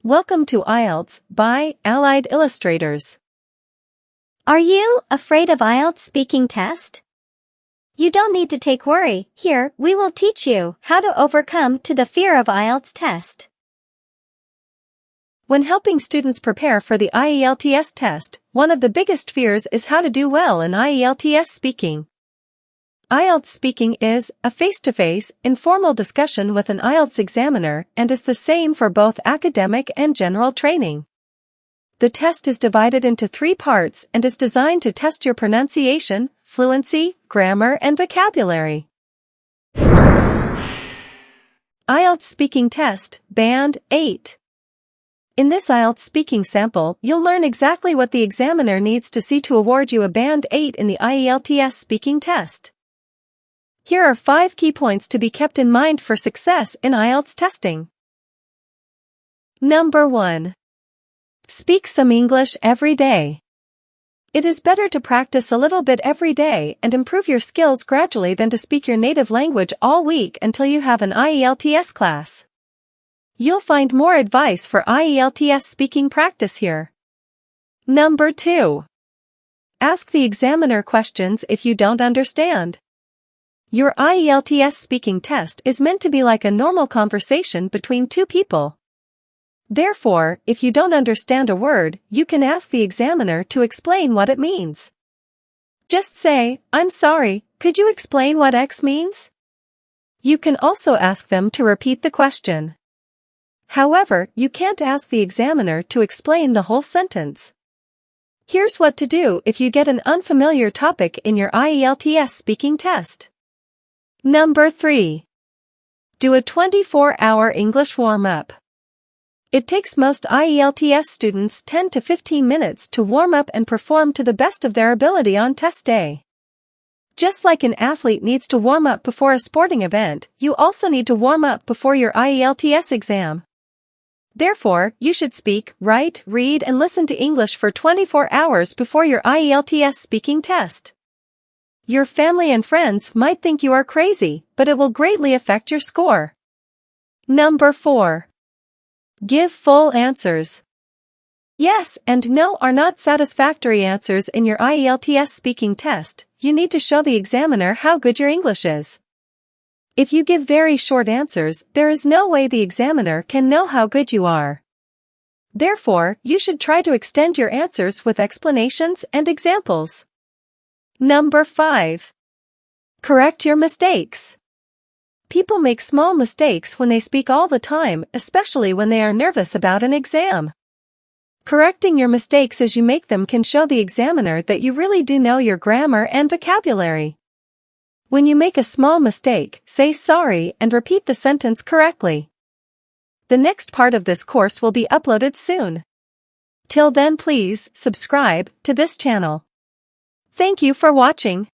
Welcome to IELTS by Allied Illustrators. Are you afraid of IELTS speaking test? You don't need to take worry. Here, we will teach you how to overcome the fear of IELTS test. When helping students prepare for the IELTS test, one of the biggest fears is how to do well in IELTS speaking. IELTS speaking is a face-to-face, informal discussion with an IELTS examiner and is the same for both academic and general training. The test is divided into 3 parts and is designed to test your pronunciation, fluency, grammar, and vocabulary. IELTS Speaking Test, Band 8. In this IELTS speaking sample, you'll learn exactly what the examiner needs to see to award you a Band 8 in the IELTS speaking test. Here are 5 key points to be kept in mind for success in IELTS testing. Number 1. Speak some English every day. It is better to practice a little bit every day and improve your skills gradually than to speak your native language all week until you have an IELTS class. You'll find more advice for IELTS speaking practice here. Number 2. Ask the examiner questions if you don't understand. Your IELTS speaking test is meant to be like a normal conversation between 2 people. Therefore, if you don't understand a word, you can ask the examiner to explain what it means. Just say, "I'm sorry, could you explain what X means?" You can also ask them to repeat the question. However, you can't ask the examiner to explain the whole sentence. Here's what to do if you get an unfamiliar topic in your IELTS speaking test. Number 3. Do a 24-hour English warm-up. It takes most IELTS students 10 to 15 minutes to warm up and perform to the best of their ability on test day. Just like an athlete needs to warm up before a sporting event, you also need to warm up before your IELTS exam. Therefore, you should speak, write, read, and listen to English for 24 hours before your IELTS speaking test. Your family and friends might think you are crazy, but it will greatly affect your score. Number 4. Give full answers. Yes and no are not satisfactory answers in your IELTS speaking test. You need to show the examiner how good your English is. If you give very short answers, there is no way the examiner can know how good you are. Therefore, you should try to extend your answers with explanations and examples. Number 5. Correct your mistakes. People make small mistakes when they speak all the time, especially when they are nervous about an exam. Correcting your mistakes as you make them can show the examiner that you really do know your grammar and vocabulary. When you make a small mistake, say sorry and repeat the sentence correctly. The next part of this course will be uploaded soon. Till then, please subscribe to this channel. Thank you for watching.